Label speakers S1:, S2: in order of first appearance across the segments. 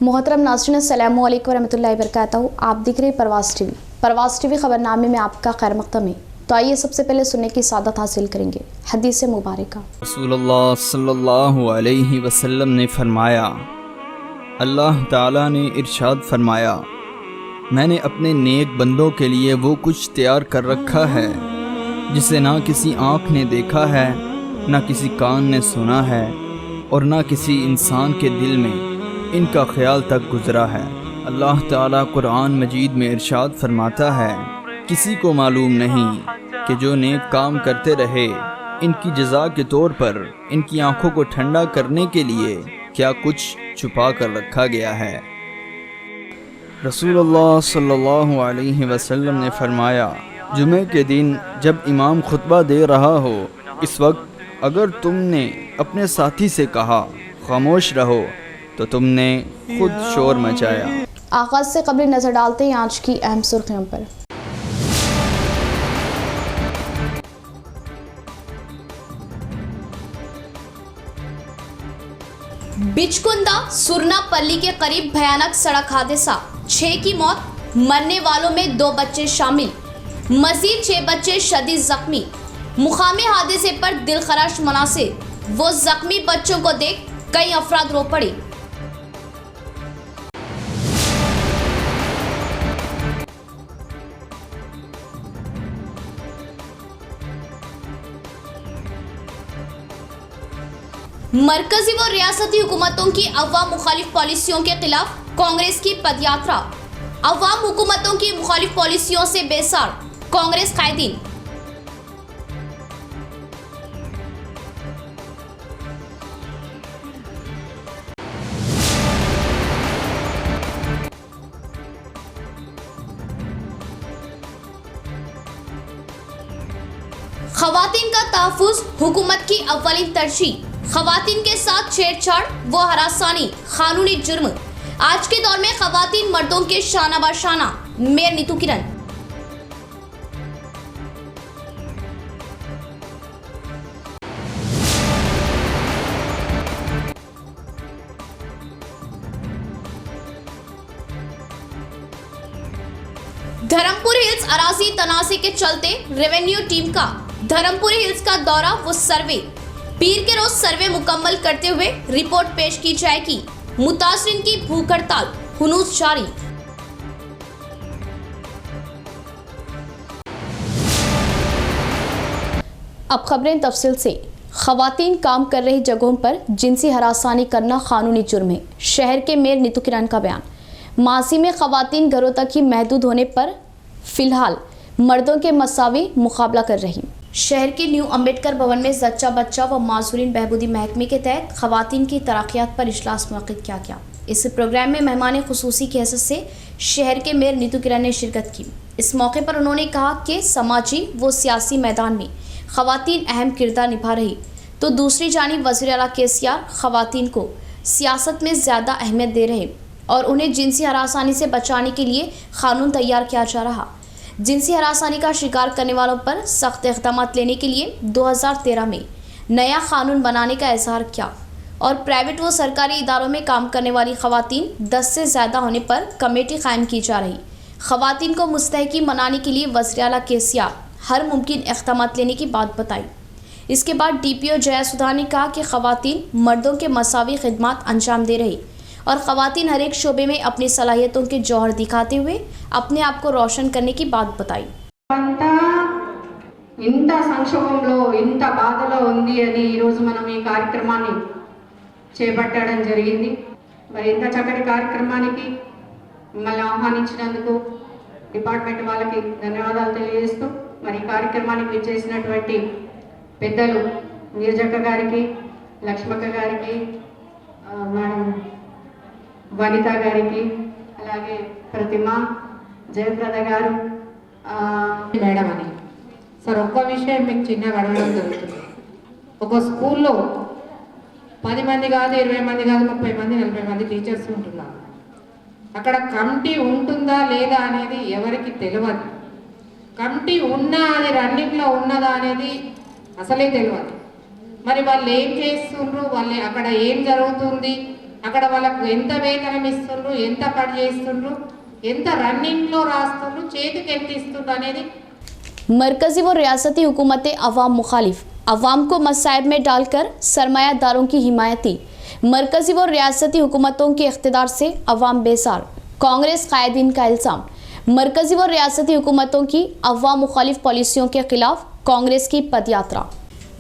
S1: मोहतरम नाज़रीन अस्सलाम वालेकुम रहमतुल्लाहि वबरकातुहू। आप देख रहे हैं परवाज़ टीवी खबरनामे में आपका खैर मक़दम है। तो आइए सबसे पहले सुनने की सादत हासिल करेंगे हदीस मुबारक।
S2: रसूलुल्लाह सल्लल्लाहु अलैहि वसल्लम ने फरमाया, अल्लाह ताला ने इरशाद फरमाया, मैंने अपने नेक बंदों के लिए वो कुछ तैयार कर रखा है जिसे ना किसी आँख ने देखा है, ना किसी कान ने सुना है और ना किसी इंसान के दिल में इनका ख्याल तक गुज़रा है। अल्लाह ताला कुरान मजीद में इरशाद फरमाता है, किसी को मालूम नहीं कि जो नेक काम करते रहे इनकी जज़ा के तौर पर इनकी आँखों को ठंडा करने के लिए क्या कुछ छुपा कर रखा गया है। रसूलुल्लाह सल्लल्लाहु अलैहि वसल्लम ने फरमाया, जुमे के दिन जब इमाम खुतबा दे रहा हो, इस वक्त अगर तुमने अपने साथी से कहा खामोश रहो तो तुमने खुद शोर मचाया।
S1: आगाज़ से कबल नज़र डालते हैं आज की अहम सुर्खियों पर। बिचकुंदा सुरनापल्ली के करीब भयानक सड़क हादसा, 6 की मौत, मरने वालों में 2 बच्चे शामिल, मजीद 6 बच्चे शदीद जख्मी। मुकामी हादसे पर दिलखराश मनासिर, वो जख्मी बच्चों को देख कई अफराद रो पड़े। मरकजी व रियासती हुकूमतों की अवाम मुखालिफ पॉलिसियों के खिलाफ कांग्रेस की पदयात्रा, अवाम हुकूमतों की मुखालिफ पॉलिसियों से बेसार कांग्रेस कायदीन। खवातीन का तहफ़्फ़ुज़ हुकूमत की अव्वलीन तरजीह, खवातीन के साथ छेड़छाड़ व हरासानी कानूनी जुर्म। आज के दौर में खवातीन मर्दों के शाना बशाना, मेयर नीतू किरण। धर्मपुर हिल्स अराजी तनाज़े के चलते रेवेन्यू टीम का धर्मपुर हिल्स का दौरा व सर्वे, पीर के रोज सर्वे मुकम्मल करते हुए रिपोर्ट पेश की जाएगी। मुतासरीन की भूख हड़ताल हुनूस जारी। अब खबरें तफसील से। खवातीन काम कर रही जगहों पर जिनसी हरासानी करना कानूनी जुर्म है। शहर के मेयर नीतू किरण का बयान। माजी में खवातीन घरों तक ही महदूद होने पर फिलहाल मर्दों के मसावी मुकाबला कर रही। शहर के न्यू अम्बेडकर भवन में जच्चा बच्चा व मासूरीन बहबूदी महकमे के तहत खवातीन की तरक्यात पर इजलास मुनक़िद किया गया। इस प्रोग्राम में मेहमान खुसूसी की हैसियत से शहर के मेयर नीतू किरण ने शिरकत की। इस मौके पर उन्होंने कहा कि समाजी व सियासी मैदान में खवातीन अहम किरदार निभा रही, तो दूसरी जानिब वज़ीर आला KCR खवातीन को सियासत में ज़्यादा अहमियत दे रहे और उन्हें जिनसी हरासानी से बचाने के लिए कानून तैयार किया जा रहा। जिनसी हरासानी का शिकार करने वालों पर सख्त इक़दाम लेने के लिए 2013 में नया कानून बनाने का इज़हार किया और प्राइवेट व सरकारी इदारों में काम करने वाली खवातीन 10 से ज़्यादा होने पर कमेटी कायम की जा रही। खवातीन को मुस्तहकी मनाने के लिए वज़ीर आला KCR हर मुमकिन इक़दाम लेने की बात बताई। इसके बाद DPO जया सुधा ने कहा कि खवातीन मर्दों के मसावी खिदमात अंजाम दे रही और खवातीन हर एक शोबे में अपनी सलाहियतों के जौहर दिखाते हुए अपने आप को रोशन करने की बात बताई।
S3: इंत संक्षोभంలో इंत బాధలో ఉంది అని ఈ రోజు మనం ఈ కార్యక్రమాన్ని చేపట్టడం జరిగింది। మరి ఇంత చక్కటి కార్యక్రమానికి మిమ్మల్ని ఆహ్వానించినందుకు డిపార్ట్మెంట్ వాళ్ళకి ధన్యవాదాలు తెలియజేస్తూ మరి ఈ కార్యక్రమానికి విచ్చేసినటువంటి పెద్దలు నీరజక్క గారికి, లక్ష్మక్క గారికి, మేడం వనిత గారికి, అలాగే ప్రతిమ, జయప్రద గారు మేడం అని సార్ ఒక్క విషయం మీకు చిన్నగా అడగడం జరుగుతుంది। ఒక స్కూల్లో 10 మంది కాదు, 20 మంది కాదు, 30 మంది, 40 మంది టీచర్స్ ఉంటున్నారు। అక్కడ కమిటీ ఉంటుందా లేదా అనేది ఎవరికి తెలియదు। కమిటీ ఉన్నా అది రన్నింగ్లో ఉన్నదా అనేది అసలే తెలియదు। మరి వాళ్ళు ఏం చేస్తున్నారు, వాళ్ళు అక్కడ ఏం జరుగుతుంది, అక్కడ వాళ్ళకు ఎంత వేతనం ఇస్తుండ్రు, ఎంత పని చేస్తుండ్రు, ఎంత రన్నింగ్లో రాస్తుండ్రు, చేతికి ఎంత ఇస్తుండ్రు అనేది
S1: मरकजी व रियासती हुकूमतें अवाम मुखालिफ, अवाम को मसाइब में डालकर सरमायादारों की हिमायती। मरकजी व रियासती हुकूमतों के इख्तिदार से अवाम बेसार, कांग्रेस कायदीन का इल्ज़ाम। मरकजी व रियासती हुकूमतों की अवाम मुखालिफ पॉलिसियों के खिलाफ कांग्रेस की पदयात्रा।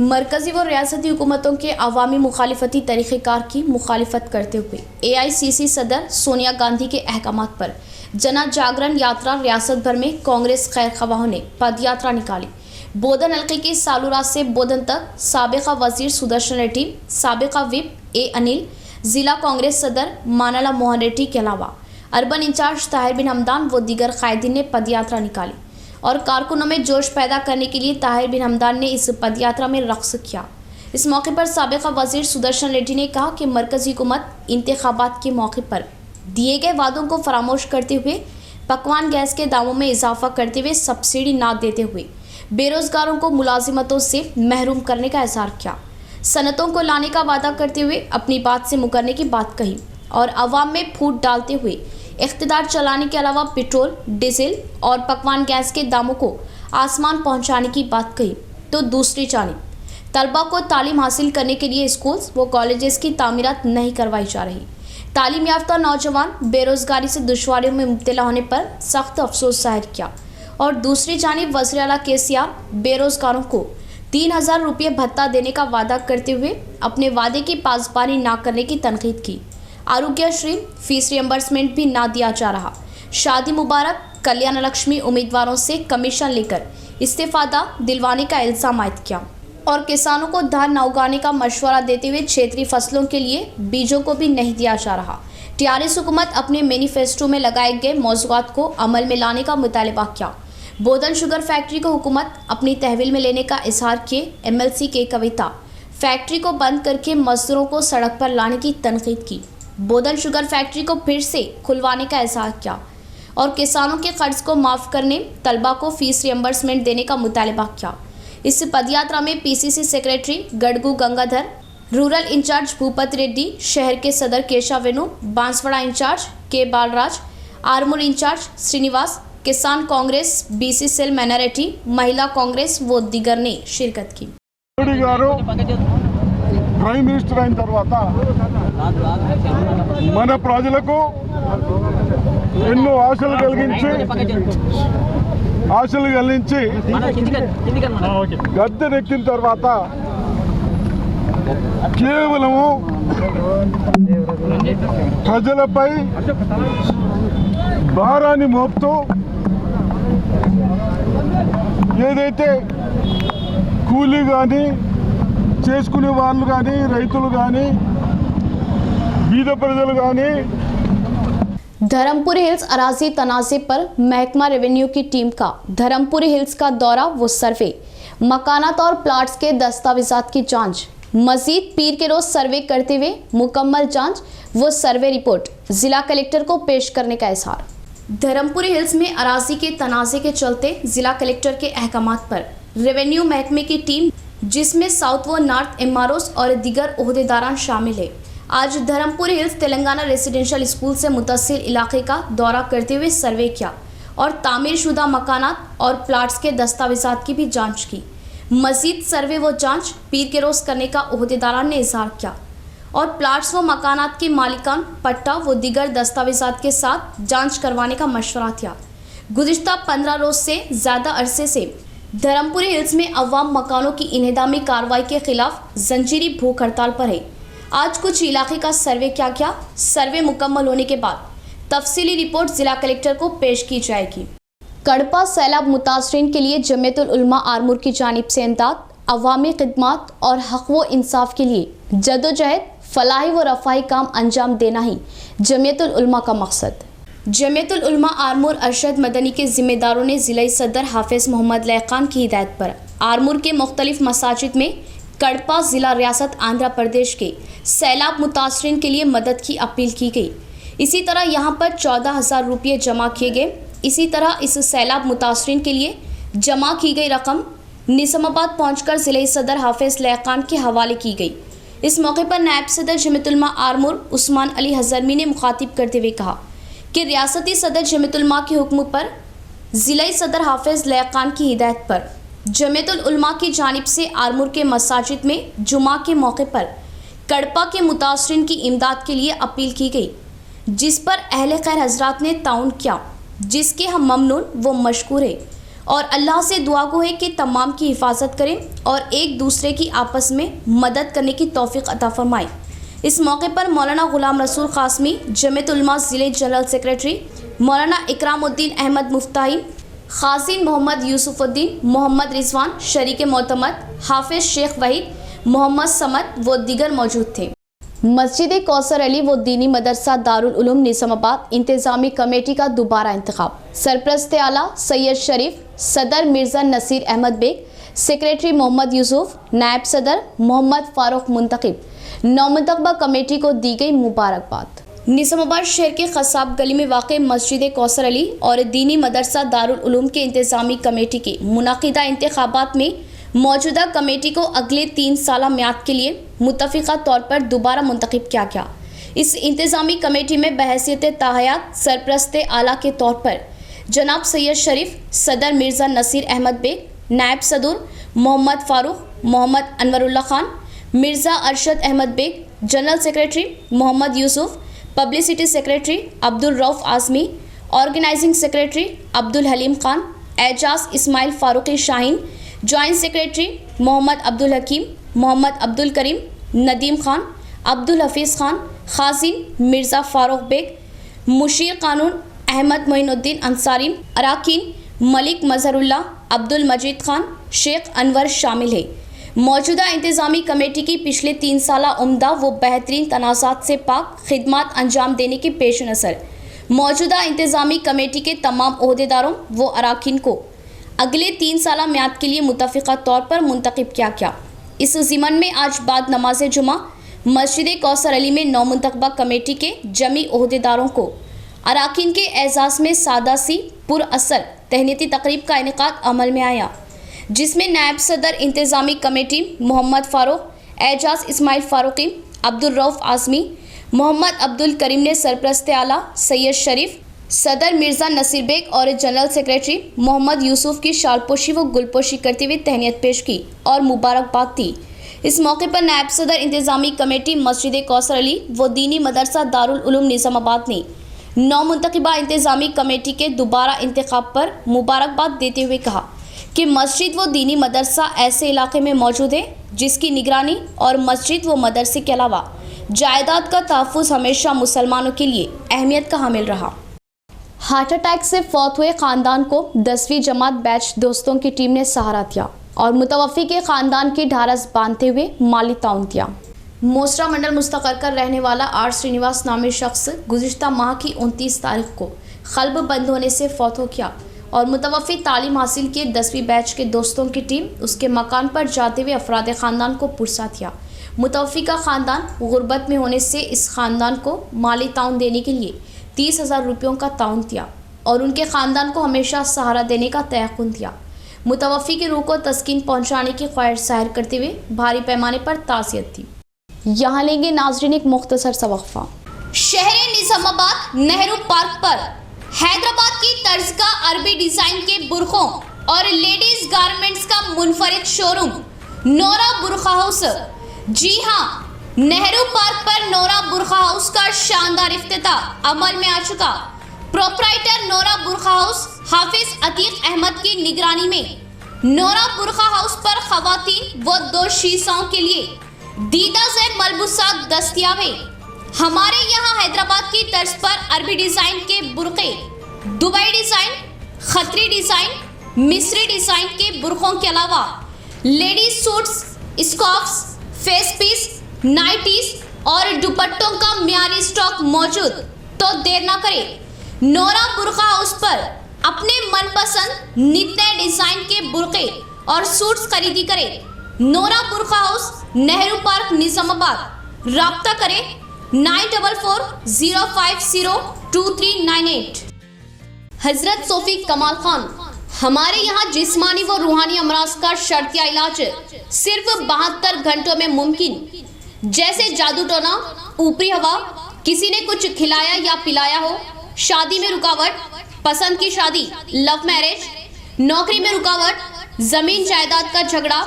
S1: मरकजी व रियासती हुकूमतों के अवामी मुखालिफती तरीक़ेकार की मुखालिफत करते हुए AICC सदर सोनिया गांधी के अहकामात पर जना जागरण यात्रा रियासत भर में कांग्रेस खैर खवाहों ने पदयात्रा निकाली। बोधन हल्के के सालूरा से बोधन तक साबिका वजीर सुदर्शन रेड्डी, साबिका विप A अनिल, जिला कांग्रेस सदर मानाला मोहन रेड्डी के अलावा अर्बन इंचार्ज ताहिर बिन हमदान व दीगर कायदीन ने पदयात्रा निकाली और कारकुनों में जोश पैदा करने के लिए ताहिर बिन हमदान ने इस पदयात्रा में रक्स किया। इस मौके पर साबिका वजीर सुदर्शन रेड्डी ने कहा कि मरकजी हुकूमत इंतखाबात के मौके पर दिए गए वादों को फरामोश करते हुए पकवान गैस के दामों में इजाफा करते हुए सब्सिडी ना देते हुए बेरोजगारों को मुलाजिमतों से महरूम करने का इज़हार किया। सनतों को लाने का वादा करते हुए अपनी बात से मुकरने की बात कही और अवाम में फूट डालते हुए इख्तिदार चलाने के अलावा पेट्रोल, डीजल और पकवान गैस के दामों को आसमान पहुंचाने की बात कही। तो दूसरी जानिब तलबा को तालीम हासिल करने के लिए स्कूल्स व कॉलेजेस की तामीरात नहीं करवाई जा रही। तालीम याफ्ता नौजवान बेरोजगारी से दुश्वारियों में मुब्तला होने पर सख्त अफसोस जाहिर किया और दूसरी जानिब वज़ीर आला KCR बेरोजगारों को 3000 रुपये भत्ता देने का वादा करते हुए अपने वादे की पासबानी ना करने की तनकीद की। आरोग्यश्री फीस रियम्बर्समेंट भी ना दिया जा रहा। शादी मुबारक, कल्याण लक्ष्मी उम्मीदवारों से कमीशन लेकर इस्तीफादा दिलवाने का इल्ज़ाम आयद किया और किसानों को धान न उगाने का मशवरा देते हुए क्षेत्रीय फसलों के लिए बीजों को भी नहीं दिया जा रहा। TRS हुकूमत अपने मैनिफेस्टो में लगाए गए मौज़ूआत को अमल में लाने का मुतालबा किया। बोधन शुगर फैक्ट्री को हुकूमत अपनी तहवील में लेने का इजहार किए। MLC के कविता फैक्ट्री को बंद करके मजदूरों को सड़क पर लाने की तनकीद की। बोधन शुगर फैक्ट्री को फिर से खुलवाने का इजहार किया और किसानों के कर्ज को माफ़ करने, तलबा को फीस रियम्बर्समेंट देने का मुतालबा किया। इस पदयात्रा में PCC secretary Gadgu Gangadhar, rural incharge Bhupat Reddy, शहर के सदर केशा वेणु, बांसवाड़ा इंचार्ज के बालराज, आरमूर इंचार्ज श्रीनिवास, किसान कांग्रेस BC सेल मैनारेटी, महिला कांग्रेस व दीगर ने शिरकत की।
S4: మోడీ గారు ప్రైమ్ మినిస్టర్ అయిన తర్వాత మన ప్రజలకు ఎన్నో ఆశలు కలిగించి గద్దెనెక్కిన తర్వాత కేవలము ప్రజలపై భారాన్ని మోపుతూ ఏదైతే కూలీ కానీ చేసుకునే వాళ్ళు కానీ రైతులు కానీ బీద ప్రజలు కానీ
S1: धर्मपुरी हिल्स अराजी तनाज़े पर महकमा रेवेन्यू की टीम का धर्मपुरी हिल्स का दौरा व सर्वे, मकानात और प्लाट्स के दस्तावेजात की जांच, मजीद पीर के रोज सर्वे करते हुए मुकम्मल जांच व सर्वे रिपोर्ट जिला कलेक्टर को पेश करने का इजहार। धर्मपुरी हिल्स में अराजी के तनाज़े के चलते जिला कलेक्टर के अहकामात पर रेवेन्यू महकमे की टीम, जिसमें साउथ व नॉर्थ MROs और दीगर ओहदेदारान शामिल है, आज Dharmapuri hills Telangana residential school से मुतसिल इलाके का दौरा करते हुए सर्वे किया और तामीर शुदा मकानात और प्लाट्स के दस्तावेजात की भी जांच की। मजीद सर्वे व जांच पीर के रोज करने का ओहदेदारान ने इजहार किया और प्लाट्स व मकानात के मालिकान पट्टा व दीगर दस्तावेजात के साथ जांच करवाने का मशवरा किया। गुज़िश्ता 15 रोज से ज़्यादा अरसे से धर्मपुरी हिल्स में अवाम मकानों की इन्हदामी कार्रवाई के खिलाफ जंजीरी भूख हड़ताल पर है। आज कुछ इलाके का सर्वे किया गया। सर्वे मुकम्मल होने के बाद तफसीली रिपोर्ट जिला कलेक्टर को पेश की जाएगी। कड़पा सैलाब मुतासरीन के लिए जमीयतुल उलमा आरमूर की जानिब से इमदाद, अवामी खिदमात और हक व इंसाफ के लिए जदोजहद, फलाही व रफ़ाही काम अंजाम देना ही जमीयतुल उलमा का मकसद। जमीयतुल उलमा आरमूर अरशद मदनी के ज़िम्मेदारों ने ज़िला सदर हाफिज़ मोहम्मद लैकान की हिदायत पर आरमूर के मुख्तलिफ मसाजिद में कड़पा ज़िला रियासत आंध्र प्रदेश के सैलाब मुतासरीन के लिए मदद की अपील की गई। इसी तरह यहाँ पर 14,000 रुपये जमा किए गए। इसी तरह इस सैलाब मुतासरीन के लिए जमा की गई रकम निज़ामाबाद पहुँचकर ज़िले सदर हाफिज़ लैकान के हवाले की गई। इस मौके पर नायब सदर जमीयत उलमा आरमूर उस्मान अली हज़रमी ने मुखातिब करते हुए कहा कि रियासती सदर जमीयत उलमा के हुक्म पर ज़िलाई सदर हाफिज़ लया खान की हिदायत पर जमीयत उलमा की जानिब से आरमूर के मसाजिद में जुमा के मौके पर कड़पा के मुतासरीन की इमदाद के लिए अपील की गई, जिस पर अहले खैर हजरात ने ताउन किया, जिसके हम ममनून व मशकूर है और अल्लाह से दुआ गो है कि तमाम की हिफाजत करें और एक दूसरे की आपस में मदद करने की तौफीक अता फरमाए। इस मौके पर मौलाना गुलाम रसूल कासमी जमीयत उलमा ज़िले जनरल सेक्रेटरी, मौलाना इकरामुद्दीन अहमद मुफ्ताहिम, खासिन मोहम्मद यूसुफुद्दीन, मोहम्मद रिजवान, शरीक मोतमद, हाफिज शेख वहीद, मोहम्मद समद व दीगर मौजूद थे। मस्जिद कौसर अली व दीनी मदरसा दारुल उलूम निज़ामाबाद इंतज़ामी कमेटी का दोबारा इंतखाब। सरप्रस्त आला सैयद शरीफ, सदर मिर्ज़ा नसीर अहमद बेग, सेक्रेटरी मोहम्मद यूसुफ, नायब सदर मोहम्मद फ़ारूक मुंतखब। नौमुंतखबा कमेटी को दी गई मुबारकबाद। निज़ामाबाद शहर के खसाब गली में वाक़ मस्जिद कौसर अली और दीनी मदरसा दारुल उलूम के इंतज़ामी कमेटी के मुनाकिदा इंतखाबात में मौजूदा कमेटी को अगले 3 साला म्याद के लिए मुत्तफ़िक़ा तौर पर दोबारा मुंतखब किया गया। इस इंतज़ामी कमेटी में बहैसियत ताहयात सरप्रस्त आला के तौर पर जनाब सैयद शरीफ, सदर मिर्ज़ा नसीर अहमद बेग, नायब सदर Mohammed Farooq, Mohammed Anwarullah Khan, Mirza Arshad Ahmed Baig, general secretary Mohammed Yousuf, publicity secretary Abdul Rauf Azmi, organising secretary Abdul Haleem Khan, Ejaz Ismail Farooqui Shaheen, joint secretary Mohammed Abdul Hakeem, Mohammed Abdul Kareem, Nadeem Khan, Abdul Hafeez Khan, Khasin Mirza Farooq Baig, Musheer कानून अहमद मोइनुद्दीन अंसारी, अराकीन मलिक मज़हरुल्लाह, अब्दुल मजीद खान, शेख अनवर शामिल है। मौजूदा इंतज़ामी कमेटी की पिछले 3 साला उम्दा व बेहतरीन तनाज़ात से पाक खिदमात अंजाम देने के पेश नज़र मौजूदा इंतज़ामी कमेटी के तमाम ओहदेदारों व अराकीन को अगले 3 साला म्याद के लिए मुत्तफ़िक़ा तौर पर मुंतखब किया गया। इस ज़िमन में आज बाद नमाज जुमा मस्जिद कौसर अली में नौमुंतखबा कमेटी के जमी ओहदेदारों को अराकीन के एजाज़ में सादा सी पुरअसर तहनीती तकरीब का इनेकाद अमल में आया, जिसमें नायब सदर इंतज़ामी कमेटी मोहम्मद फ़ारूक, एजाज इस्माइल फ़ारूकी, अब्दुल रऊफ़ आज़मी, मोहम्मद अब्दुल करीम ने सरप्रस्त आला सैयद शरीफ, सदर मिर्ज़ा नसीर बेग और जनरल सेक्रेटरी मोहम्मद यूसुफ की शालपोशी व गुलपोशी करते हुए तहनीत पेश की और मुबारकबाद दी। इस मौके पर नायब सदर इंतज़ामी कमेटी मस्जिद कौसर अली व दीनी मदरसा दारुल उलूम निज़ामाबाद ने नौमुंतखबा इंतज़ामी कमेटी के दोबारा इंतखाब पर मुबारकबाद देते हुए कहा कि मस्जिद व दीनी मदरसा ऐसे इलाके में मौजूद है जिसकी निगरानी और मस्जिद व मदरसे के अलावा जायदाद का तहफ़्फ़ुज़ हमेशा मुसलमानों के लिए अहमियत का हामिल रहा। हार्ट अटैक से फौत हुए ख़ानदान को 10वीं जमात बैच दोस्तों की टीम ने सहारा दिया और मुतवफ़्फ़ी के ख़ानदान की ढारस बांधते हुए माली ताउन दिया। मोसरा मंडल मुस्तक़र कर रहने वाला आर श्रीनिवास नामी शख्स गुज़िश्ता माह की 29 तारीख को क़ल्ब बंद होने से फौत हो गया और मुतवफ़्फ़ी तालीम हासिल किए 10वीं बैच के दोस्तों की टीम उसके मकान पर जाते हुए अफराद ख़ानदान को पुरसा दिया। मुतवफ़्फ़ी का ख़ानदान गुर्बत में होने से इस ख़ानदान को माली ताउन देने के लिए 30,000 रुपयों का ताउन दिया और उनके ख़ानदान को हमेशा सहारा देने का तयक़ुन दिया। मुतवफ़्फ़ी की रूह को तस्कीन पहुँचाने की ख्वाहिश ज़ाहिर करते हुए भारी पैमाने पर ताज़ियत थी। यहाँ लेंगे नाज़रीन एक मुख्तसर सा वक्फ़ा।
S5: शहर निज़ामाबाद नेहरू पार्क पर हैदराबाद की तर्ज का अरबी डिज़ाइन के बुरखों और लेडीज़ गारमेंट्स का मुनफरिद शोरूम नोरा बुरखा हाउस। जी हाँ, नेहरू पार्क पर नोरा बुरखा हाउस का शानदार इफ्तिताह अमल में आ चुका। प्रोप्राइटर नोरा बुरखा हाउस हाफिज अतीक अहमद की निगरानी में नोरा बुरखा हाउस पर ख़वातीन व 2 शीशाओं के लिए दीदा से मलबूसात दस्तयाब है। हमारे यहाँ हैदराबाद की तर्ज पर अरबी डिज़ाइन के बुरक़े, दुबई डिज़ाइन, खतरी डिज़ाइन, मिस्री डिज़ाइन के बुरखों के अलावा ladies suits, scarfs, face piece, nighties और दुपट्टों का म्यारी स्टॉक मौजूद। तो देर ना करें, नोरा बुरखा हाउस पर अपने मनपसंद नित नए डिज़ाइन के बुरक़े और सूट्स खरीदी करें। नोरा बुरखा हाउस, नेहरू पार्क, निज़ामाबाद। राब्ता करें 9440502398। हजरत सोफी कमाल खान, हमारे यहाँ जिस्मानी व रूहानी अमराज का शर्तिया इलाज सिर्फ 72 घंटों में मुमकिन। जैसे जादू टोना, ऊपरी हवा, किसी ने कुछ खिलाया या पिलाया हो, शादी में रुकावट, पसंद की शादी, लव मैरिज, नौकरी में रुकावट, जमीन जायदाद का झगड़ा,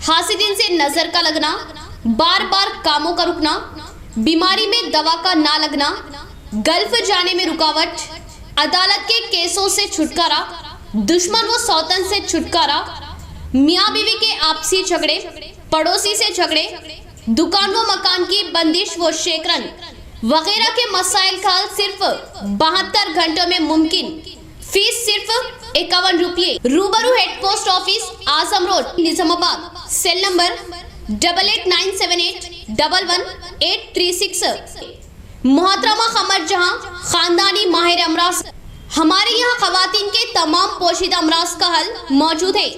S5: हासिदिन से नजर का लगना, बार बार कामों का रुकना, बीमारी में दवा का ना लगना, गल्फ जाने में रुकावट, अदालत के केसों से छुटकारा, दुश्मन व सौतन से छुटकारा, मियाँ बीवी के आपसी झगड़े, पड़ोसी से झगड़े, दुकान व मकान की बंदिश व शेकरन वगैरह के मसाइल का हल सिर्फ 72 घंटों में मुमकिन। फीस सिर्फ 51 रुपये। रूबरू head post office, Azam road, Nizamabad. Cell number 8897811836। मोहतरमा कमर जहां, खानदानी माहिर अमराज। हमारे यहाँ खवातीन के तमाम पोशीदा अमराज का हल मौजूद है।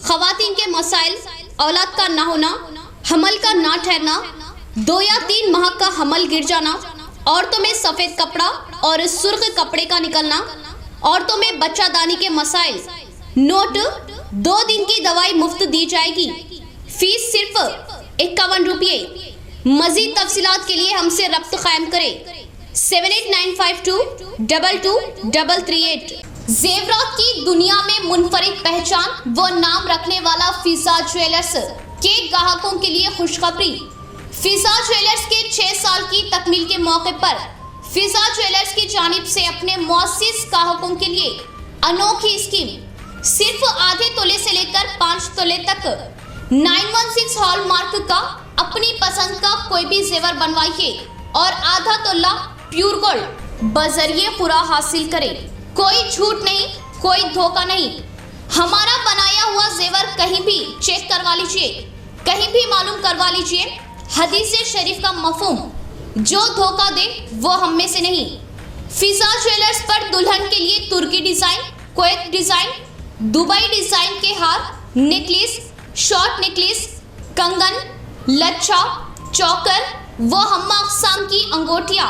S5: खवातीन के मसाइल, औलाद का ना होना, हमल का ना ठहरना, 2 या 3 माह का हमल गिर जाना, औरतों में सफेद कपड़ा और सुर्ख कपड़े का निकलना, औरतों में बच्चादानी के मसाइल। नोट, 2 दिन की दवाई मुफ्त दी जाएगी। फीस सिर्फ 51 रुपये। मजीद तफसीलात के लिए हमसे रब्त कायम करें 7895222338। जेवरात की दुनिया में मुनफरिद पहचान वो नाम रखने वाला फिजा ज्वेलर्स के ग्राहकों के लिए खुशखबरी। फिजा ज्वेलर्स के 6 साल की तकमील के मौके पर फिजा ज्वेलर्स की जानिब से अपने मुअस्सिस ग्राहकों के लिए अनोखी स्कीम। सिर्फ आधे तोले से लेकर 5 तोले तक 916 हॉलमार्क का अपनी पसंद का कोई भी जेवर बनवाइए और आधा तोला प्योर गोल्ड बजरिए पूरा हासिल करें। कोई झूठ नहीं, कोई धोखा नहीं। हमारा बनाया हुआ जेवर कहीं भी चेक करवा लीजिए, कहीं भी मालूम करवा लीजिए। हदीस शरीफ का मफहूम, जो धोखा दे वो हम में से नहीं। फिजा ज्वेलर्स पर दुल्हन के लिए तुर्की design, Kuwait design, Dubai design के हार, नेकलेस, शॉर्ट नेकलेस, कंगन, लच्छा, चौकर व हम्मा अक़साम की अंगूठियां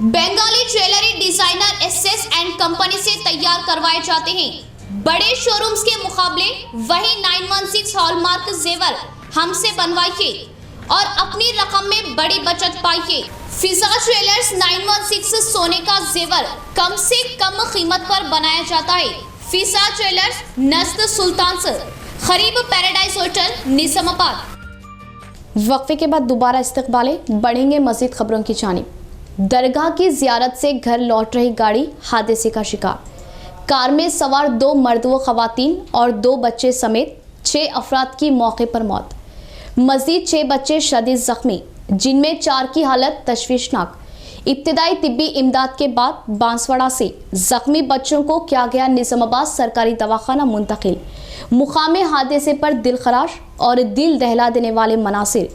S5: Bengali jewellery designer SS and company से तैयार करवाए जाते हैं। बड़े शोरूम्स के मुकाबले वही 916 हॉलमार्क जेवर हमसे बनवाइए और अपनी रकम में बड़ी बचत पाइए। फिजा ज्वेलर्स 916 सोने का जेवर कम से कम कीमत पर बनाया जाता है। फिजा ज्वेलर्स, नस्द सुल्तान से खरीब पैराडाइज होटल, निजामाबाद।
S1: वक्फे के बाद दोबारा इस्तकबाले, बढ़ेंगे मजीद खबरों की जानिब। दरगाह की जियारत से घर लौट रही गाड़ी हादसे का शिकार। कार में सवार 2 मर्द व खवातीन और 2 बच्चे समेत 6 अफराद की मौके पर मौत। मजीद 6 बच्चे शदीद जख्मी, जिनमें 4 की हालत तशवीशनाक। इब्तिदाई तिब्बी इमदाद के बाद बांसवाड़ा से जख्मी बच्चों को किया गया निजामाबाद सरकारी दवाखाना मुंतकिल। मुकामी हादसे पर दिलखराश और दिल दहला देने वाले मनासिर।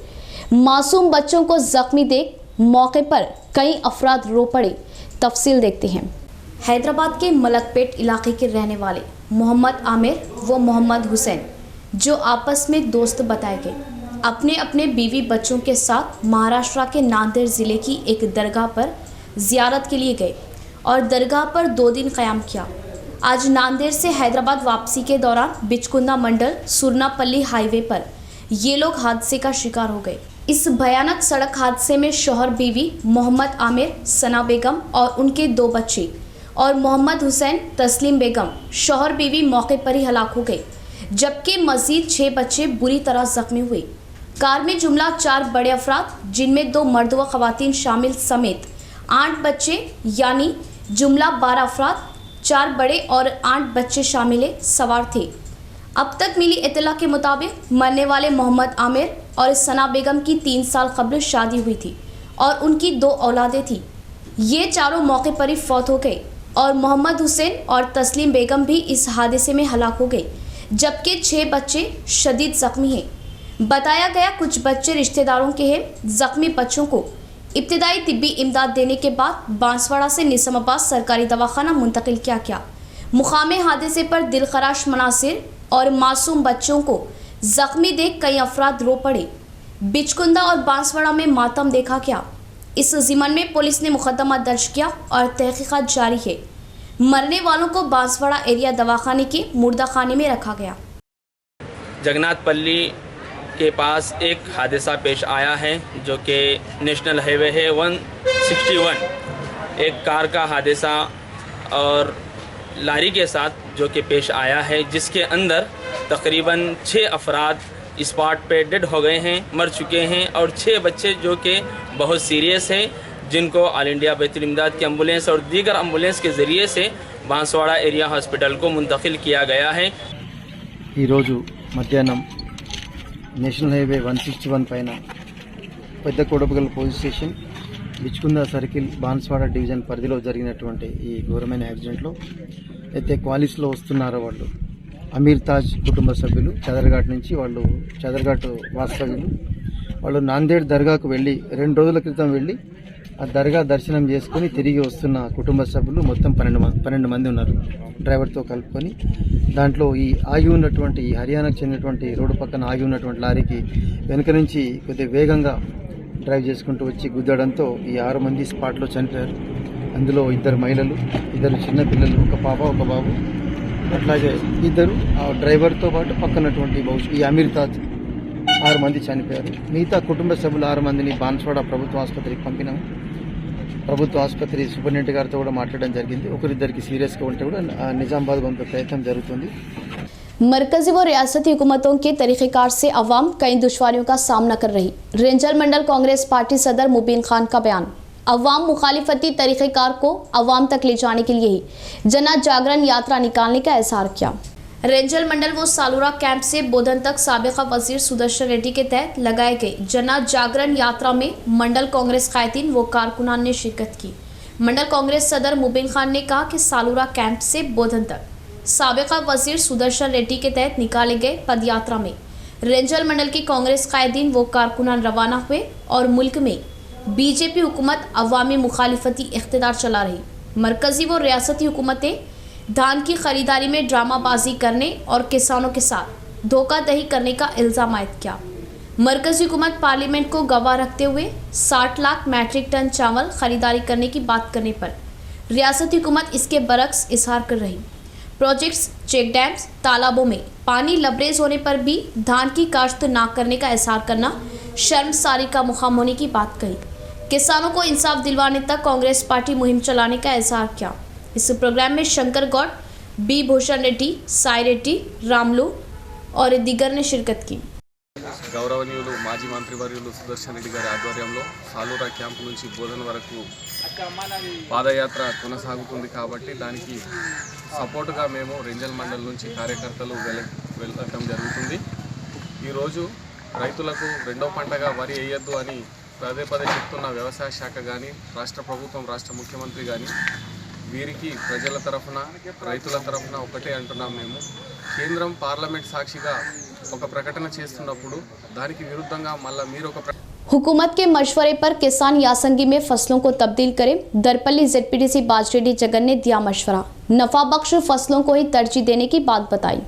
S1: मासूम बच्चों को जख्मी देख मौके पर कई अफराद रो पड़े। तफसील देखते हैं। हैदराबाद के मलकपेट इलाके के रहने वाले मोहम्मद आमिर व मोहम्मद हुसैन, जो आपस में दोस्त बताए गए, अपने अपने बीवी बच्चों के साथ महाराष्ट्र के नांदेड़ ज़िले की एक दरगाह पर ज़ियारत के लिए गए और दरगाह पर 2 दिन क़याम किया। आज नांदेड़ से हैदराबाद वापसी के दौरान बिचकुंदा मंडल सुरनापल्ली हाईवे पर ये लोग हादसे का शिकार हो गए। इस भयानक सड़क हादसे में शौहर बीवी मोहम्मद आमिर, सना बेगम और उनके 2 बच्चे और मोहम्मद हुसैन, तस्लीम बेगम, शौहर बीवी मौके पर ही हलाक हो गए, जबकि मजीद 6 बच्चे बुरी तरह जख्मी हुए। कार में जुमला 4 बड़े अफराद, जिनमें 2 मर्द व खवातीन शामिल समेत 8 बच्चे, यानी जुमला 12 अफराद, 4 बड़े और 8 बच्चे शामिल सवार थे। अब तक मिली इत्तला के मुताबिक मरने वाले मोहम्मद आमिर और सना बेगम की 3 साल कबल शादी हुई थी और उनकी 2 औलादें थी। ये चारों मौके पर ही फौत हो गए और मोहम्मद हुसैन और तस्लीम बेगम भी इस हादसे में हलाक हो गए, जबकि 6 बच्चे शदीद ज़ख्मी हैं। बताया गया कुछ बच्चे रिश्तेदारों के हैं। ज़ख्मी बच्चों को इब्तिदाई तिब्बी इमदाद देने के बाद बांसवाड़ा से निजामाबाद सरकारी दवाखाना मुंतकिल किया गया। मुकामी हादसे पर दिलखराश मनासिर और मासूम बच्चों को जख्मी देख कई अफराद रो पड़े। बिचकुंदा और बांसवाड़ा में मातम देखा गया। इस ज़िमन में पुलिस ने मुकदमा दर्ज किया और तहकीकात जारी है। मरने वालों को बांसवाड़ा एरिया दवाखाने के मुर्दा खाने में रखा गया।
S6: जगन्नाथपल्ली के पास एक हादसा पेश आया है जो कि नेशनल हाईवे है 161। एक कार का हादसा और लारी के साथ जो कि पेश आया है, जिसके अंदर तकरीबन 6 अफराद स्पॉट पे डेड हो गए हैं, मर चुके हैं, और 6 बच्चे जो कि बहुत सीरियस हैं, जिनको ऑल इंडिया बैतुल इमदाद की एम्बुलेंस और दीगर एम्बुलेंस के ज़रिए से बांसवाड़ा एरिया हॉस्पिटल को मुंतकिल किया गया है।
S7: మధ్యాహ్నం నేషనల్ హైవే 161 పైన పెద్ద Kodapgal police station Bichkunda circle Banswada division పరిధిలో జరిగినటువంటి ఈ ఘోరమైన యాక్సిడెంట్లో అయితే క్వాలిస్లో వస్తున్నారో వాళ్ళు అమీర్ తాజ్ కుటుంబ సభ్యులు చదర్ఘాట్ నుంచి, వాళ్ళు చదర్ఘాట్ వాస్తవ్యులు. వాళ్ళు నాందేడ్ దర్గాకు వెళ్ళి 2 రోజుల క్రితం వెళ్ళి ఆ దర్గా దర్శనం చేసుకుని తిరిగి వస్తున్న కుటుంబ సభ్యులు మొత్తం 12 మంది ఉన్నారు, డ్రైవర్తో కలుపుకొని. దాంట్లో ఈ ఆగి ఉన్నటువంటి ఈ హర్యానాకు చెందినటువంటి రోడ్డు పక్కన ఆగి ఉన్నటువంటి లారీకి వెనుక నుంచి కొద్దిగా వేగంగా డ్రైవ్ చేసుకుంటూ వచ్చి గుద్దడంతో ఈ 6 మంది స్పాట్లో చనిపోయారు. అందులో 2 మహిళలు, 2 చిన్న పిల్లలు, ఒక పాప ఒక బాబు, అట్లాగే 2 ఆ డ్రైవర్తో పాటు పక్కనటువంటి ఈ అమీర్ తాజ్ 6 మంది చనిపోయారు. మిగతా కుటుంబ సభ్యులు 6 మందిని బాన్స్వాడ ప్రభుత్వ ఆసుపత్రికి పంపినాము. ప్రభుత్వ ఆసుపత్రి సూపరింటెండెంట్ గారితో కూడా మాట్లాడడం జరిగింది. ఒకరిద్దరికి సీరియస్గా ఉంటే కూడా నిజామాబాద్ పంపే ప్రయత్నం జరుగుతుంది.
S1: मरकजी व रियासती हुकूमतों के तरीक़ेकार से अवाम कई दुश्वारियों का सामना कर रही। रेंजर मंडल कांग्रेस पार्टी सदर मुबीन खान का बयान। अवाम मुखालिफती तरीक़ेकार को अवाम तक ले जाने के लिए ही जना जागरण यात्रा निकालने का एहसार किया। रेंजर मंडल व सालूरा कैंप से बोधन तक साबिक़ा वज़ीर सुदर्शन रेड्डी के तहत लगाए गए जना जागरण यात्रा में मंडल कांग्रेस कायदीन व कारकुनान ने शिरकत की। मंडल कांग्रेस सदर मुबीन खान ने कहा कि सालूरा कैंप से बोधन तक साबिक़ा वज़ीर सुदर्शन रेड्डी के तहत निकाले गए पदयात्रा में रेंजर मंडल की कांग्रेस कायदीन व कारकुनान रवाना हुए और मुल्क में बीजेपी हुकूमत अवामी मुखालिफती इख्तिदार चला रही। मरकजी व रियासती हुकूमतें धान की खरीदारी में ड्रामाबाजी करने और किसानों के साथ धोखाधड़ी करने का इल्ज़ाम आयद किया। मरकजी हुकूमत पार्लियामेंट को गवाह रखते हुए 60 लाख मैट्रिक टन चावल खरीदारी करने की बात करने पर रियासती हुकूमत इसके बरक्स इजहार कर रही। प्रोजेक्ट्स, चेक डैम्स, तालाबों में पानी लबरेज होने पर भी धान की काश्त ना करने का इजहार करना शर्मसारी का मुकाम होने की बात कही। किसानों को इंसाफ दिलवाने तक कांग्रेस पार्टी मुहिम चलाने का इजहार किया। इस प्रोग्राम में शंकर गौड़, बी भूषण रेड्डी, साई रेड्डी, रामलू और दिगर ने शिरकत की।
S8: గౌరవనీయులు మాజీ మంత్రివర్యులు సుదర్శన్ రెడ్డి గారి ఆధ్వర్యంలో సాలూరా క్యాంపు నుంచి బోధన వరకు పాదయాత్ర కొనసాగుతుంది కాబట్టి దానికి సపోర్టుగా మేము రేంజల్ మండల్ నుంచి కార్యకర్తలు వెళ్ళడం జరుగుతుంది. ఈరోజు రైతులకు రెండో పంటగా వరి వేయొద్దు అని పదే చెప్తున్న వ్యవసాయ శాఖ కానీ, రాష్ట్ర ప్రభుత్వం, రాష్ట్ర ముఖ్యమంత్రి కానీ వీరికి ప్రజల తరఫున, రైతుల తరఫున ఒకటే అంటున్నాం. మేము కేంద్రం పార్లమెంట్ సాక్షిగా ఒక ప్రకటన చేస్తున్నప్పుడు దానికి విరుద్ధంగా మళ్ళీ మీరు ఒక
S1: हुकूमत के मशवरे पर किसान यासंगी में फसलों को तब्दील करें। दरपल्ली ZPDC बाजरेड्डी जगन ने दिया मशवरा, नफा बख्श फसलों को ही तरजीह देने की बात बताई।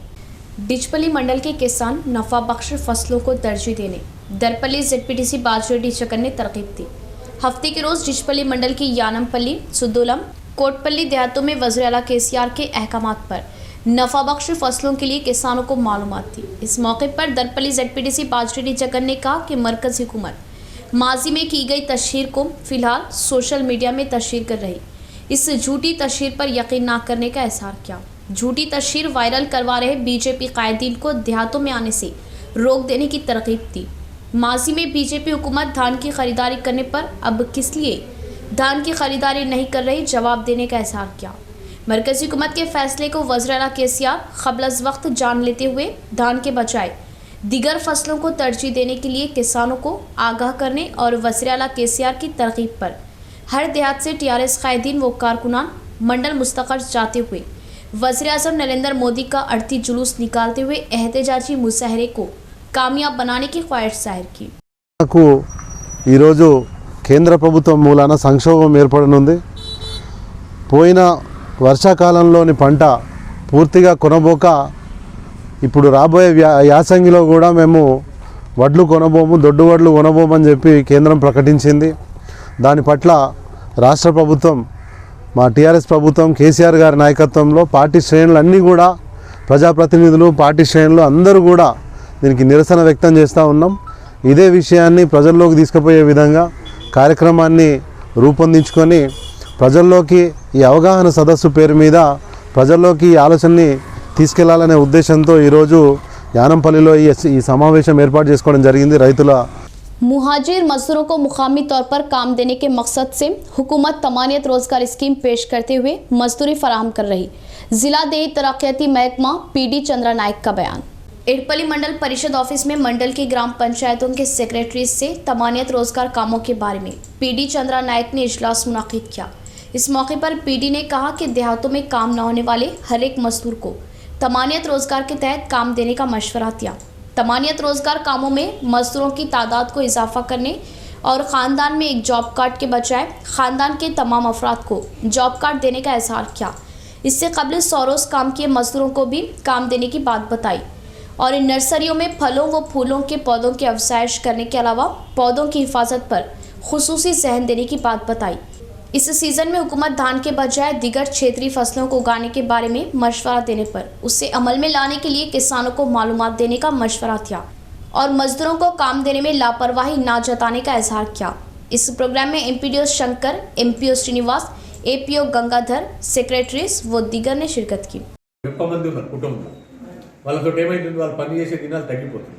S1: डिचपल्ली मंडल के किसान नफा बख्श फसलों को तरजीह देने दरपल्ली ZPDC बाजरेड्डी जगन ने तरकीब दी। हफ्ते के रोज डिचपल्ली मंडल की यानमपल्ली, सुद्दुलम, कोटपल्ली देहातों में वज़ीर आला KCR के अहकामात पर नफा बख्श फसलों के लिए किसानों को मालूमात थी। इस मौके पर दरपल्ली ZPDC बाजरेड्डी जगन ने कहा कि मरकज़ी हुकूमत माजी में की गई तशहीर को फिलहाल सोशल मीडिया में तशहीर कर रही। इस झूठी तशहीर पर यकीन न करने का एहसार किया। झूठी तशहीर वायरल करवा रहे बीजेपी कायदीन को देहातों में आने से रोक देने की तरकीब दी। माजी में बीजेपी हुकूमत धान की खरीदारी करने पर अब किस लिए धान की खरीदारी नहीं कर रही, जवाब देने का एहसार किया। मरकज़ी हुकूमत के फैसले को वज़ीर आला KCR क़ब्ल अज़ वक्त जान लेते हुए धान के बजाय दीगर फसलों को तरजीह देने के लिए किसानों को आगाह करने और वज़ीर आला KCR की तरकीब पर हर देहात से TRS कायदीन व कारकुनान मंडल मुस्तक़ल जाते हुए वज़ीर आज़म नरेंद्र मोदी का अर्थी जुलूस निकालते हुए एहतजाजी मुजाहरे को कामयाब बनाने की ख्वाहिश जाहिर की।
S9: కేంద్ర ప్రభుత్వం మూలాన సంక్షోభం ఏర్పడనుంది. పోయిన వర్షాకాలంలోని పంట పూర్తిగా కొనబోక ఇప్పుడు రాబోయే యాసంగిలో కూడా మేము వడ్లు కొనబోము, దొడ్డు వడ్లు కొనబోమని చెప్పి కేంద్రం ప్రకటించింది. దాని పట్ల రాష్ట్ర ప్రభుత్వం, మా TRS ప్రభుత్వం, KCR గారి నాయకత్వంలో పార్టీ శ్రేణులు అన్నీ కూడా, ప్రజాప్రతినిధులు, పార్టీ శ్రేణులు అందరూ కూడా దీనికి నిరసన వ్యక్తం చేస్తూ ఉన్నాం. ఇదే విషయాన్ని ప్రజల్లోకి తీసుకుపోయే విధంగా కార్యక్రమాన్ని రూపొందించుకొని ప్రజల్లోకి ఈ అవగాహన సదస్సు పేరు మీద ప్రజల్లోకి ఈ ఆలోచనని తీసుకెళ్లాలనే ఉద్దేశంతో ఈరోజు యానంపల్లిలో ఈ సమావేశం ఏర్పాటు చేసుకోవడం జరిగింది. రైతుల
S1: मुहाजिर मजदूरों को मुकामी तौर पर काम देने के मकसद से हुकूमत तमानियत रोजगार स्कीम पेश करते हुए मजदूरी फराहम कर रही. जिला देही तरक्याती महकमा पीडी चंद्रा नायक का बयान. एडपल्ली मंडल परिषद ऑफिस में मंडल की ग्राम पंचायतों के सेक्रेटरी से तमानियत रोजगार कामों के बारे में पीडी चंद्रा नायक ने इजलास मुनाकिद किया. इस मौके पर पीडी ने कहा कि देहातों में काम न होने वाले हर एक मजदूर को तमानियत रोजगार के तहत काम देने का मशवरा दिया. तमानियत रोजगार कामों में मजदूरों की तादाद को इजाफा करने और ख़ानदान में एक जॉब कार्ड के बजाय ख़ानदान के तमाम अफराद को जॉब कार्ड देने का इजहार किया. इससे कबल 100 रोज़ काम किए मजदूरों को भी काम देने की बात बताई और इन नर्सरियों में फलों व फूलों के पौधों की अफजाइश करने के अलावा पौधों की हिफाजत पर खुसूसी सहन देने की बात बताई. इस सीज़न में हुकूमत धान के बजाय दीगर क्षेत्रीय फसलों को उगाने के बारे में मशवरा देने पर उसे अमल में लाने के लिए किसानों को मालूमात देने का मशवरा दिया और मजदूरों को काम देने में लापरवाही ना जताने का इजहार किया. इस प्रोग्राम में MPDO Shankar, MPO Srinivas, APO Gangadhar, secretaries व दीगर ने शिरकत की.
S10: వాళ్ళతో ఏమైంది, వాళ్ళు పని చేసే దినాలు తగ్గిపోతుంది.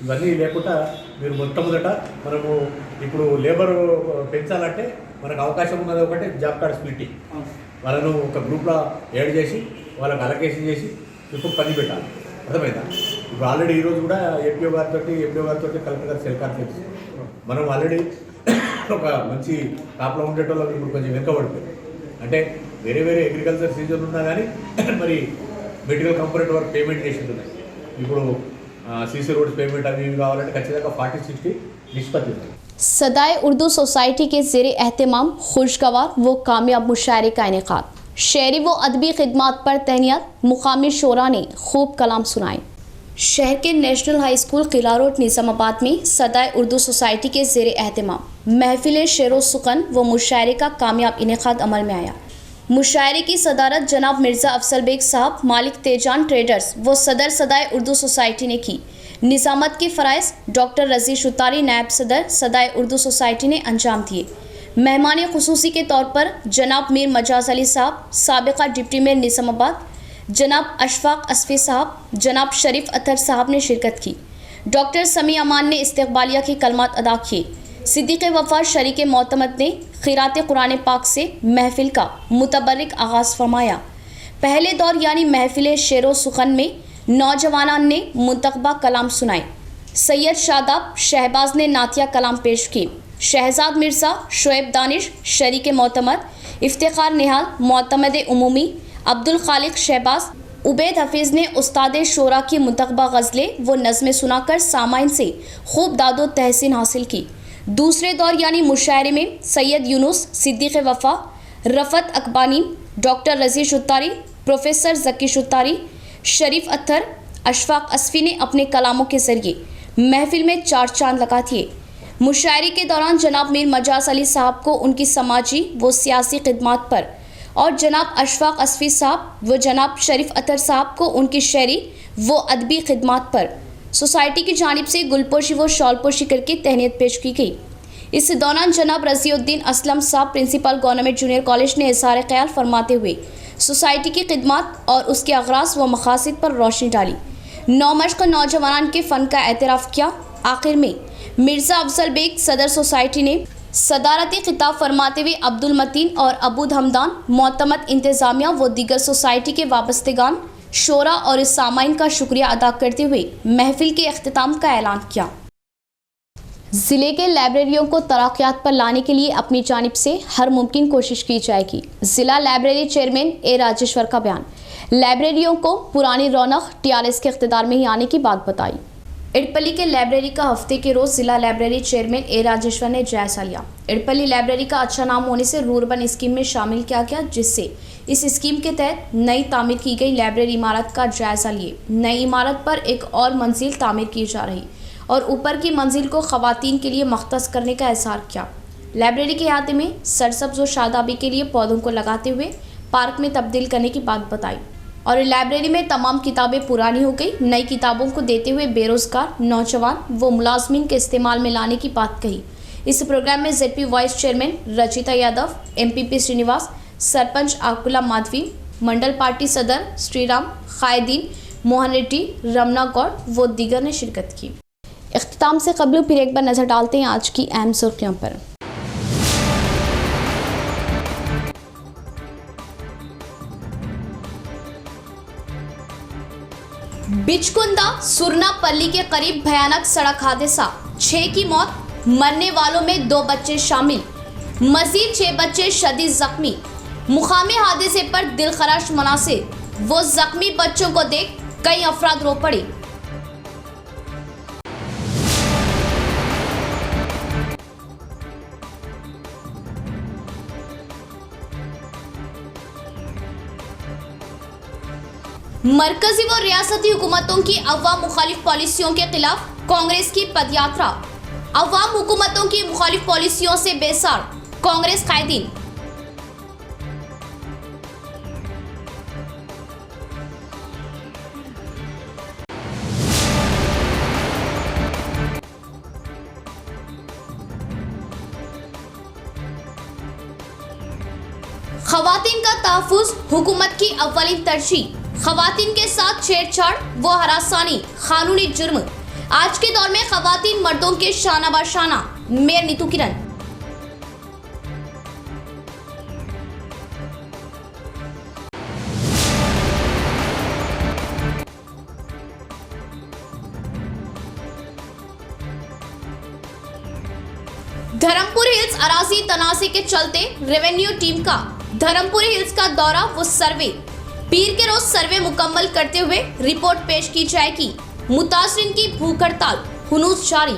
S10: ఇవన్నీ లేకుండా మీరు మొట్టమొదట మనము ఇప్పుడు లేబర్ పెంచాలంటే మనకు అవకాశం ఉన్నది ఒకటి జాబ్ కార్డ్ స్ప్లిట్టింగ్. వాళ్ళను ఒక గ్రూప్లో యాడ్ చేసి వాళ్ళకి అలొకేషన్ చేసి ఇప్పుడు పని పెట్టాలి. అర్థమైందా? ఇప్పుడు ఆల్రెడీ ఈరోజు కూడా ఎంపీఓ గారితో కలెక్టర్ గారు సెల్ కాన్ఫరెన్స్ మనం ఆల్రెడీ ఒక మంచి టాప్లో ఉండేటోళ్ళకి ఇప్పుడు కొంచెం వెనుకబడిపోయింది. అంటే వేరే వేరే అగ్రికల్చర్ సీజన్ ఉన్నా కానీ మరి మెటీరియల్ కంపోనెంట్ వరకు పేమెంట్ చేసి ఉన్నాయి. ఇప్పుడు सीसी रोड पेमेंट अभी कावाలంటే ఖచ్చితంగా 40-60 निष्पत्ति ఉంది.
S1: सदाए उर्दू सोसाइटी के ज़ेरे एहतमाम खुशगवार व कामयाब मुशायरे का इनेकाद. शहरी व अदबी खिदमात पर तहनीत. मुकामी शोरा ने खूब कलाम सुनाए. शहर के नेशनल हाई स्कूल किला रोड निज़ामाबाद में सदाए उर्दू सोसाइटी के ज़ेरे एहतमाम महफिल शेरो सुखन व मुशायरे का कामयाब इनेकाद अमल में आया. मुशायरे की सदारत जनाब मिर्ज़ा अफसल बेग साहब, मालिक तेजान ट्रेडर्स व सदर सदाए उर्दू सोसाइटी ने की. निज़ामत के फ़राइज़ डॉक्टर रज़ी शुतारी नायब सदर सदाए उर्दू सोसाइटी ने अंजाम दिए. मेहमान खुसूसी के तौर पर जनाब मीर मजाज अली साहब, साबिक़ा डिप्टी मेयर निज़ामाबाद, जनाब अशफाक असफ़ी साहब, जनाब शरीफ अतर साहब ने शिरकत की. डॉक्टर समी अमान ने इस्तक़बालिया के कलमात अदा किए. सिद्दीक़ वफ़ा शरीक मोतमद ने क़िरात कुरान पाक से महफिल का मुतबर्रिक आगाज़ फरमाया. पहले दौर यानी महफिल शेरो सुखन में नौजवानान ने मुंतखबा कलाम सुनाए. सैयद शादाब शहबाज ने नातिया कलाम पेश किए. शहजाद मिर्ज़ा, शुएब दानिश शरीक मोतमद, इफ्तिखार निहाल मोतमद उमूमी, अब्दुल खालिक शहबाज, उबैद हफीज़ ने उस्ताद शोरा की मुंतखबा गज़लें व नज़में सुनाकर सामाइन से खूब दादो तहसीन हासिल की. दूसरे दौर यानी मुशायरे में सैयद यूनुस, सिद्दीक़ वफ़ा, रफ़त अकबानी, डॉक्टर रज़ी शुतारी, प्रोफेसर ज़की शुतारी, शरीफ अत्तर, अशफाक असफ़ी ने अपने कलामों के ज़रिए महफिल में चार चांद लगा दिए. मुशायरे के दौरान जनाब मीर मजाज अली साहब को उनकी समाजी व सियासी खिदमात पर और जनाब अशफाक असफ़ी साहब व जनाब शरीफ अत्तर साहब को उनकी शहरी व अदबी खिदमात पर सोसाइटी की जानिब से गुलपोशी व शॉलपोशी करके तहनीत पेश की गई. इस दौरान जनाब रज़ीउद्दीन असलम साहब प्रिंसिपल गवर्नमेंट जूनियर कॉलेज ने इज़हार ख्याल फरमाते हुए सोसाइटी की खिदमात और उसके अगराज व मकासद पर रोशनी डाली. नौमश्क नौजवान के फ़न का एतराफ़ किया. आखिर में मिर्ज़ा अफजल बेग सदर सोसाइटी ने सदारती खिताब फरमाते हुए अब्दुल मतीन और अबूद हमदान मोतमद इंतज़ामिया व दीगर सोसाइटी के वाबस्तगान शोरा और इस सामाइन का शुक्रिया अदा करते हुए महफिल के अख्तिताम का ऐलान किया. ज़िले के लाइब्रेरियों को तरक्यात पर लाने के लिए अपनी जानिब से हर मुमकिन कोशिश की जाएगी. ज़िला लाइब्रेरी चेयरमैन ए राजेश्वर का बयान. लाइब्रेरियों को पुरानी रौनक टीआरएस के इख्तिदार में ही आने की बात बताई. एडपल्ली के लाइब्रेरी का हफ्ते के रोज़ ज़िला लाइब्रेरी चेयरमैन ए राजेश्वर ने जायज़ा लिया. एडपल्ली लाइब्रेरी का अच्छा नाम होने से रूरबन स्कीम में शामिल किया गया, जिससे इस स्कीम के तहत नई तामीर की गई लाइब्रेरी इमारत का जायज़ा लिए. नई इमारत पर एक और मंजिल तामीर की जा रही और ऊपर की मंजिल को ख़वातीन के लिए मख्तस करने का इज़हार किया. लाइब्रेरी के अहाते में सरसब्ज़ व शादाबी के लिए पौधों को लगाते हुए पार्क में तब्दील करने की बात बताई. और लाइब्रेरी में तमाम किताबें पुरानी हो गई, नई किताबों को देते हुए बेरोजगार नौजवान व मुलाजमीन के इस्तेमाल में लाने की बात कही। इस प्रोग्राम में ZP vice chairman Rachita Yadav, MPP Srinivas, sarpanch Akula Madhavi, mandal party सदर श्रीराम, कायदीन मोहन रेड्डी, रमना गौड़ व दीगर ने शिरकत की। इख्तिताम से कबल फिर एक बार नजर डालते हैं आज की अहम सुर्खियों पर। बिचकुंदा सुरनापल्ली के करीब भयानक सड़क हादसा, 6 की मौत, मरने वालों में 2 बच्चे शामिल, मजीद 6 बच्चे शदीद जख्मी। मुकामी हादसे पर दिलखराश मनासिर, वो जख्मी बच्चों को देख कई अफराद रो पड़े। मरकजी व रियासती हुकूमतों की अवाम मुखालिफ पॉलिसियों के खिलाफ कांग्रेस की पदयात्रा, अवाम हुकूमतों की मुखालिफ पॉलिसियों से बेसार कांग्रेस कायदीन। खवातीन का तहफ़्फ़ुज़ हुकूमत की अव्वलीन तरजीह, खवातीन के साथ छेड़छाड़ व हरासानी कानूनी जुर्म। आज के दौर में खवातीन मर्दों के शाना बशाना, मेयर नीतू किरण। धर्मपुर हिल्स अराजी तनाज़े के चलते रेवेन्यू टीम का धर्मपुर हिल्स का दौरा व सर्वे, पीर के रोज सर्वे मुकम्मल करते हुए रिपोर्ट पेश की जाएगी। मुतासरीन की भूख हड़ताल हुनूस जारी।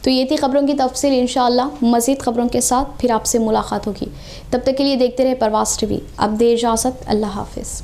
S1: तो ये थी खबरों की तफसील। इंशाअल्लाह मज़ीद खबरों के साथ फिर आपसे मुलाकात होगी। तब तक के लिए देखते रहे परवाज़ टीवी। अब दे इजाज़त, अल्लाह हाफिज़।